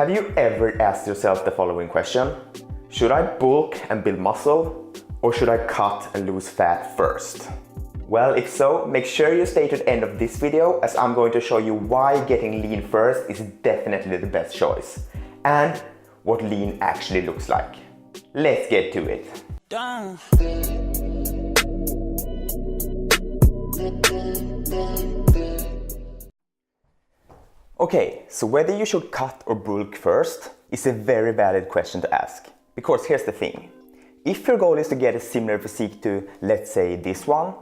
Have you ever asked yourself the following question? Should I bulk and build muscle, or should I cut and lose fat first? Well, if so, make sure you stay to the end of this video, as I'm going to show you why getting lean first is definitely the best choice, and what lean actually looks like. Let's get to it. Okay, so whether you should cut or bulk first is a very valid question to ask. Because here's the thing. If your goal is to get a similar physique to, let's say, this one,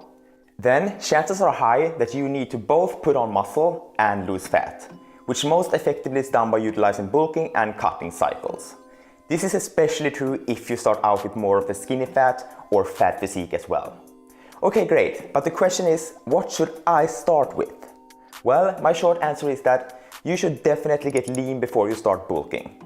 then chances are high that you need to both put on muscle and lose fat, which most effectively is done by utilizing bulking and cutting cycles. This is especially true if you start out with more of the skinny fat or fat physique as well. Okay, great, but the question is, what should I start with? Well, my short answer is that you should definitely get lean before you start bulking.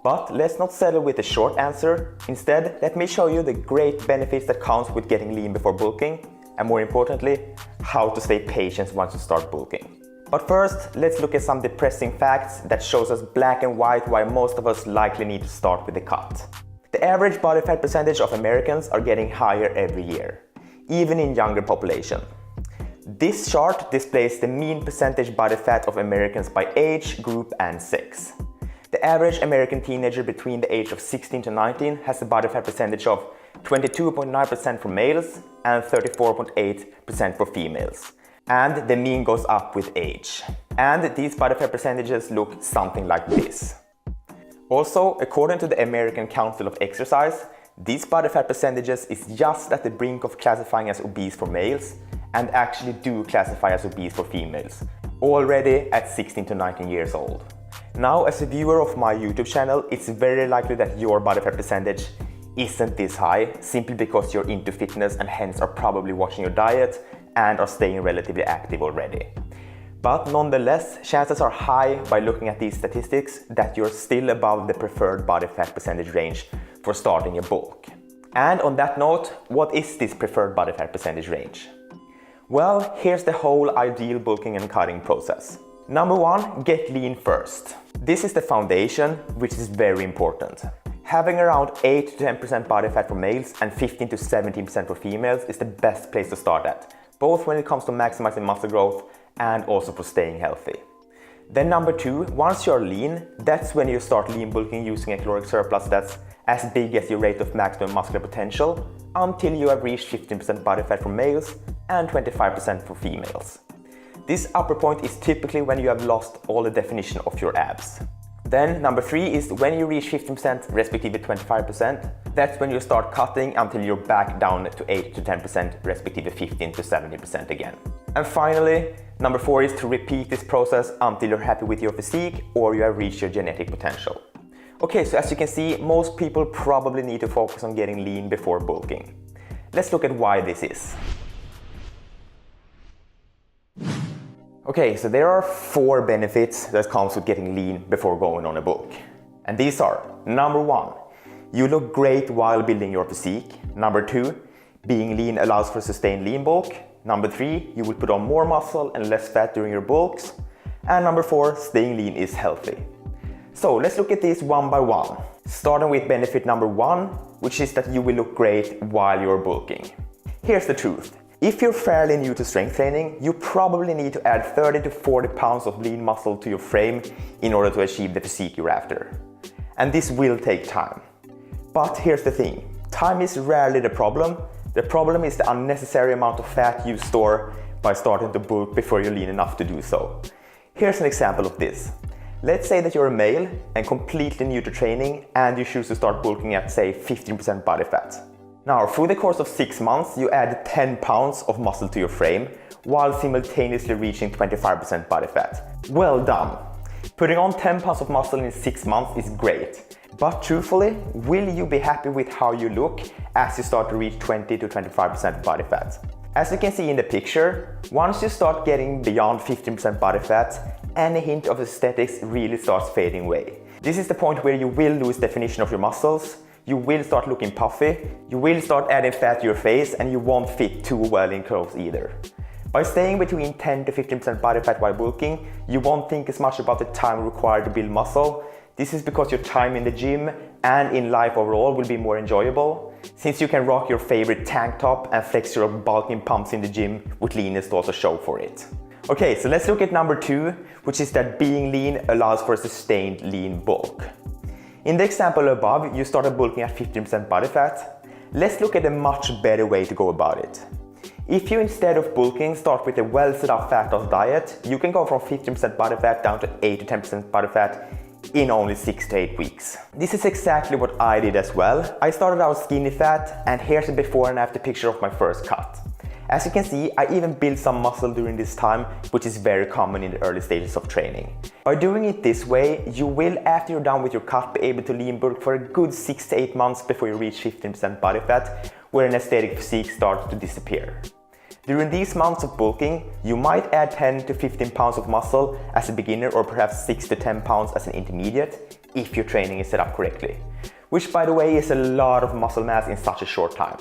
But let's not settle with a short answer. Instead, let me show you the great benefits that comes with getting lean before bulking, and more importantly, how to stay patient once you start bulking. But first, let's look at some depressing facts that shows us black and white why most of us likely need to start with a cut. The average body fat percentage of Americans are getting higher every year, even in younger population. This chart displays the mean percentage body fat of Americans by age, group and sex. The average American teenager between the age of 16 to 19 has a body fat percentage of 22.9% for males and 34.8% for females. And the mean goes up with age. And these body fat percentages look something like this. Also, according to the American Council of Exercise, these body fat percentages is just at the brink of classifying as obese for males, and actually do classify as obese for females, already at 16 to 19 years old. Now, as a viewer of my YouTube channel, it's very likely that your body fat percentage isn't this high, simply because you're into fitness and hence are probably watching your diet and are staying relatively active already. But nonetheless, chances are high by looking at these statistics that you're still above the preferred body fat percentage range for starting a bulk. And on that note, what is this preferred body fat percentage range? Well, here's the whole ideal bulking and cutting process. Number one, get lean first. This is the foundation, which is very important. Having around 8 to 10% body fat for males and 15 to 17% for females is the best place to start at, both when it comes to maximizing muscle growth and also for staying healthy. Then number two, once you're lean, that's when you start lean bulking using a caloric surplus that's as big as your rate of maximum muscular potential, until you have reached 15% body fat for males and 25% for females. This upper point is typically when you have lost all the definition of your abs. Then number three is when you reach 15% respectively 25%, that's when you start cutting until you're back down to 8 to 10% respectively 15 to 70% again. And finally, number four is to repeat this process until you're happy with your physique or you have reached your genetic potential. Okay, so as you can see, most people probably need to focus on getting lean before bulking. Let's look at why this is. Okay, so there are 4 benefits that comes with getting lean before going on a bulk. And these are: number 1, you look great while building your physique. Number 2, being lean allows for sustained lean bulk. Number 3, you will put on more muscle and less fat during your bulks. And number 4, staying lean is healthy. So let's look at these one by one. Starting with benefit number 1, which is that you will look great while you're bulking. Here's the truth. If you're fairly new to strength training, you probably need to add 30 to 40 pounds of lean muscle to your frame in order to achieve the physique you're after. And this will take time. But here's the thing, time is rarely the problem. The problem is the unnecessary amount of fat you store by starting to bulk before you're lean enough to do so. Here's an example of this. Let's say that you're a male and completely new to training and you choose to start bulking at, say, 15% body fat. Now, through the course of 6 months, you add 10 pounds of muscle to your frame while simultaneously reaching 25% body fat. Well done! Putting on 10 pounds of muscle in 6 months is great. But truthfully, will you be happy with how you look as you start to reach 20 to 25% body fat? As you can see in the picture, once you start getting beyond 15% body fat, any hint of aesthetics really starts fading away. This is the point where you will lose definition of your muscles, you will start looking puffy, you will start adding fat to your face, and you won't fit too well in clothes either. By staying between 10 to 15% body fat while bulking, you won't think as much about the time required to build muscle. This is because your time in the gym and in life overall will be more enjoyable, since you can rock your favorite tank top and flex your bulking pumps in the gym with leanness to also show for it. Okay, so let's look at number 2, which is that being lean allows for a sustained lean bulk. In the example above, you started bulking at 15% body fat. Let's look at a much better way to go about it. If you, instead of bulking, start with a well set up fat loss diet, you can go from 15% body fat down to 8 to 10% body fat in only 6 to 8 weeks. This is exactly what I did as well. I started out skinny fat, and here's a before and after picture of my first cut. As you can see, I even built some muscle during this time, which is very common in the early stages of training. By doing it this way, you will, after you're done with your cut, be able to lean bulk for a good 6 to 8 months before you reach 15% body fat, where an aesthetic physique starts to disappear. During these months of bulking, you might add 10 to 15 pounds of muscle as a beginner, or perhaps 6 to 10 pounds as an intermediate, if your training is set up correctly. Which, by the way, is a lot of muscle mass in such a short time.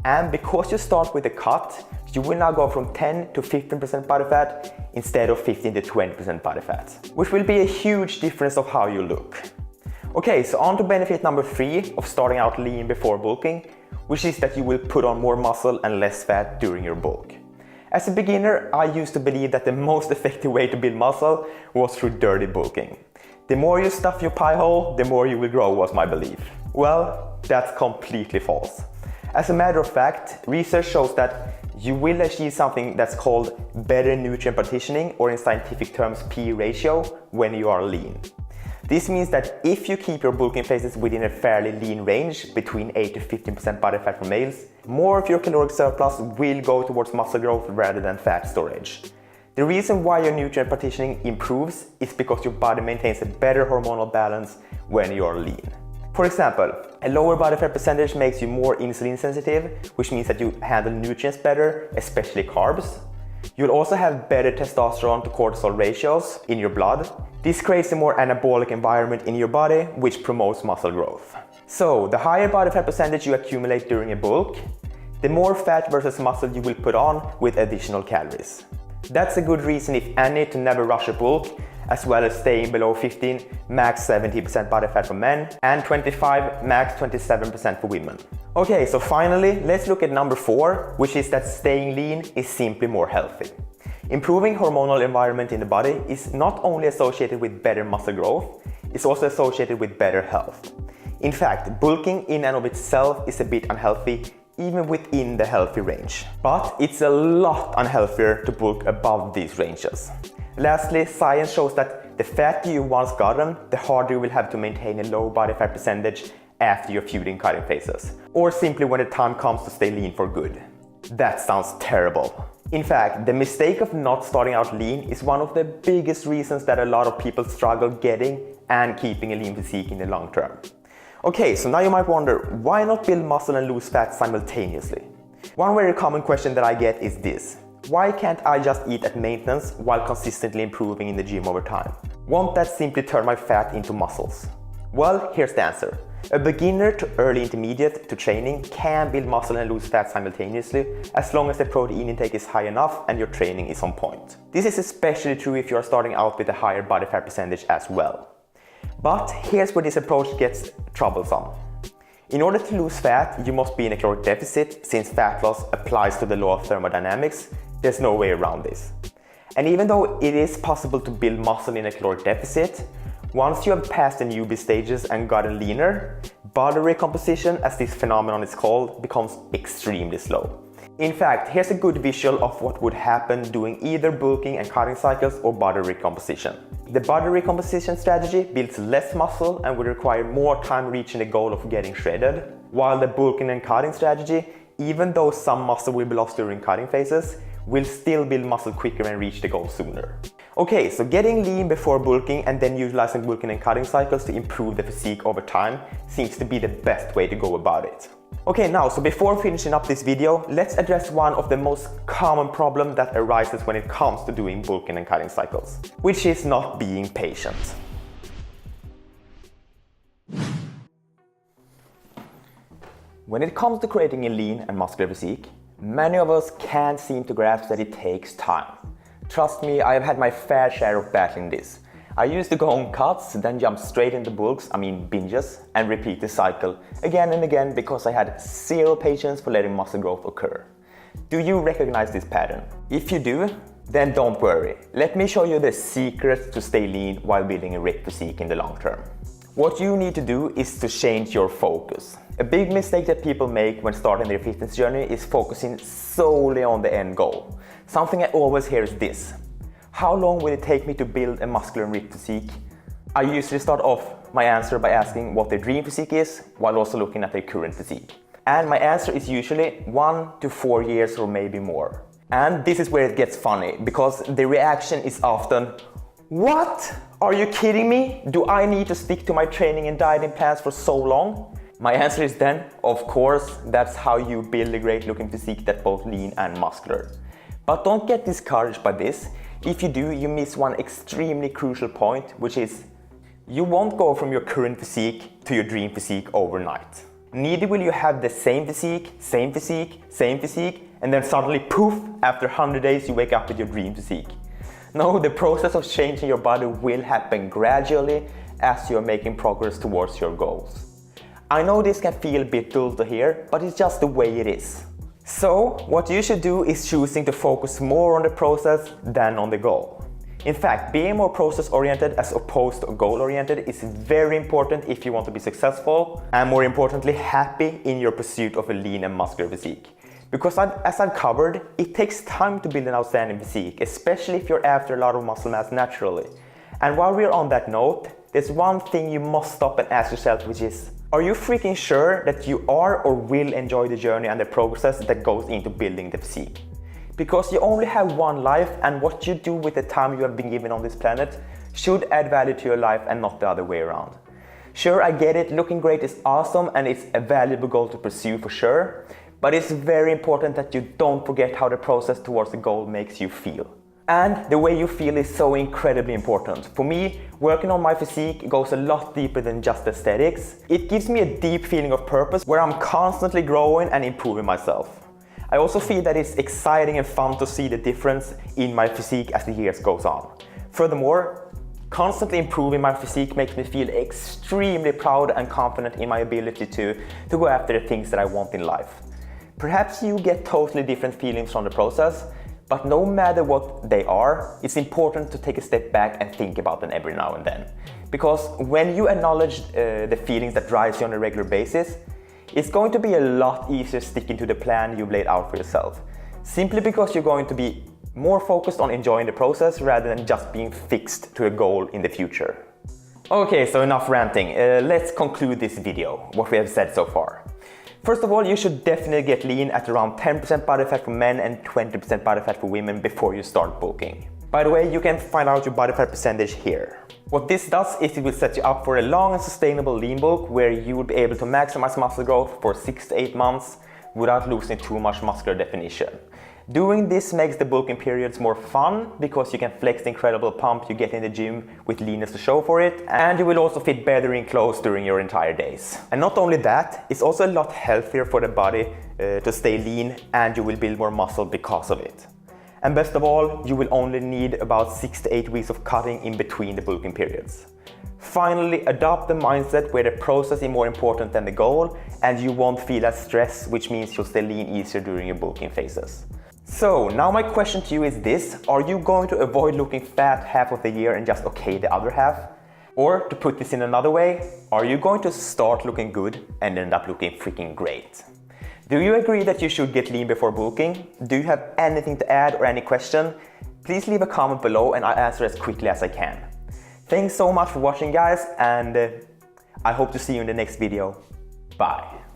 And because you start with a cut, you will now go from 10 to 15% body fat instead of 15 to 20% body fat, which will be a huge difference of how you look. Okay, so on to benefit number 3 of starting out lean before bulking, which is that you will put on more muscle and less fat during your bulk. As a beginner, I used to believe that the most effective way to build muscle was through dirty bulking. The more you stuff your pie hole, the more you will grow, was my belief. Well, that's completely false. As a matter of fact, research shows that you will achieve something that's called better nutrient partitioning, or in scientific terms P ratio, when you are lean. This means that if you keep your bulking phases within a fairly lean range, between 8 to 15% body fat for males, more of your caloric surplus will go towards muscle growth rather than fat storage. The reason why your nutrient partitioning improves is because your body maintains a better hormonal balance when you are lean. For example, a lower body fat percentage makes you more insulin sensitive, which means that you handle nutrients better, especially carbs. You'll also have better testosterone to cortisol ratios in your blood. This creates a more anabolic environment in your body, which promotes muscle growth. So, the higher body fat percentage you accumulate during a bulk, the more fat versus muscle you will put on with additional calories. That's a good reason, if any, to never rush a bulk, as well as staying below 15, max 70% body fat for men, and 25, max 27% for women. Okay, so finally, let's look at number 4, which is that staying lean is simply more healthy. Improving hormonal environment in the body is not only associated with better muscle growth, it's also associated with better health. In fact, bulking in and of itself is a bit unhealthy, even within the healthy range. But it's a lot unhealthier to bulk above these ranges. Lastly, science shows that the fatter you once gotten, the harder you will have to maintain a low body fat percentage after your feuding cutting phases, or simply when the time comes to stay lean for good. That sounds terrible. In fact, the mistake of not starting out lean is one of the biggest reasons that a lot of people struggle getting and keeping a lean physique in the long term. Okay, so now you might wonder, why not build muscle and lose fat simultaneously? One very common question that I get is this: why can't I just eat at maintenance while consistently improving in the gym over time? Won't that simply turn my fat into muscles? Well, here's the answer. A beginner to early intermediate to training can build muscle and lose fat simultaneously, as long as the protein intake is high enough and your training is on point. This is especially true if you are starting out with a higher body fat percentage as well. But here's where this approach gets troublesome. In order to lose fat, you must be in a caloric deficit, since fat loss applies to the law of thermodynamics. There's no way around this. And even though it is possible to build muscle in a caloric deficit, once you have passed the newbie stages and gotten leaner, body recomposition, as this phenomenon is called, becomes extremely slow. In fact, here's a good visual of what would happen doing either bulking and cutting cycles or body recomposition. The body recomposition strategy builds less muscle and will require more time reaching the goal of getting shredded, while the bulking and cutting strategy, even though some muscle will be lost during cutting phases, will still build muscle quicker and reach the goal sooner. Okay, so getting lean before bulking and then utilizing bulking and cutting cycles to improve the physique over time seems to be the best way to go about it. Okay, now, so before finishing up this video, let's address one of the most common problems that arises when it comes to doing bulking and cutting cycles, which is not being patient. When it comes to creating a lean and muscular physique, many of us can't seem to grasp that it takes time. Trust me, I have had my fair share of battling this. I used to go on cuts, then jump straight into bulks, binges, and repeat the cycle again and again because I had zero patience for letting muscle growth occur. Do you recognize this pattern? If you do, then don't worry. Let me show you the secret to stay lean while building a ripped physique in the long term. What you need to do is to change your focus. A big mistake that people make when starting their fitness journey is focusing solely on the end goal. Something I always hear is this: how long will it take me to build a muscular and ripped physique? I usually start off my answer by asking what their dream physique is, while also looking at their current physique. And my answer is usually 1 to 4 years or maybe more. And this is where it gets funny, because the reaction is often, "What? Are you kidding me? Do I need to stick to my training and dieting plans for so long?" My answer is then, of course, that's how you build a great looking physique that's both lean and muscular. But don't get discouraged by this. If you do, you miss one extremely crucial point, which is you won't go from your current physique to your dream physique overnight. Neither will you have the same physique, and then suddenly poof, after 100 days you wake up with your dream physique. No, the process of changing your body will happen gradually as you're making progress towards your goals. I know this can feel a bit dull to hear, but it's just the way it is. So, what you should do is choosing to focus more on the process than on the goal. In fact, being more process-oriented as opposed to goal-oriented is very important if you want to be successful and, more importantly, happy in your pursuit of a lean and muscular physique. Because as I've covered, it takes time to build an outstanding physique, especially if you're after a lot of muscle mass naturally. And while we're on that note, there's one thing you must stop and ask yourself, which is, are you freaking sure that you are or will enjoy the journey and the process that goes into building the physique? Because you only have one life, and what you do with the time you have been given on this planet should add value to your life and not the other way around. Sure, I get it, looking great is awesome and it's a valuable goal to pursue for sure, but it's very important that you don't forget how the process towards the goal makes you feel. And the way you feel is so incredibly important. For me, working on my physique goes a lot deeper than just aesthetics. It gives me a deep feeling of purpose where I'm constantly growing and improving myself. I also feel that it's exciting and fun to see the difference in my physique as the years goes on. Furthermore, constantly improving my physique makes me feel extremely proud and confident in my ability to go after the things that I want in life. Perhaps you get totally different feelings from the process, but no matter what they are, it's important to take a step back and think about them every now and then. Because when you acknowledge the feelings that drives you on a regular basis, it's going to be a lot easier sticking to the plan you've laid out for yourself. Simply because you're going to be more focused on enjoying the process rather than just being fixed to a goal in the future. Okay, so enough ranting. Let's conclude this video, what we have said so far. First of all, you should definitely get lean at around 10% body fat for men and 20% body fat for women before you start bulking. By the way, you can find out your body fat percentage here. What this does is it will set you up for a long and sustainable lean bulk where you will be able to maximize muscle growth for 6 to 8 months without losing too much muscular definition. Doing this makes the bulking periods more fun because you can flex the incredible pump you get in the gym with leanness to show for it, and you will also fit better in clothes during your entire days. And not only that, it's also a lot healthier for the body to stay lean, and you will build more muscle because of it. And best of all, you will only need about 6 to 8 weeks of cutting in between the bulking periods. Finally, adopt the mindset where the process is more important than the goal, and you won't feel as stressed, which means you'll stay lean easier during your bulking phases. So now my question to you is this: are you going to avoid looking fat half of the year and just okay the other half? Or to put this in another way, are you going to start looking good and end up looking freaking great? Do you agree that you should get lean before bulking? Do you have anything to add or any question? Please leave a comment below and I'll answer as quickly as I can. Thanks so much for watching, guys, and I hope to see you in the next video. Bye.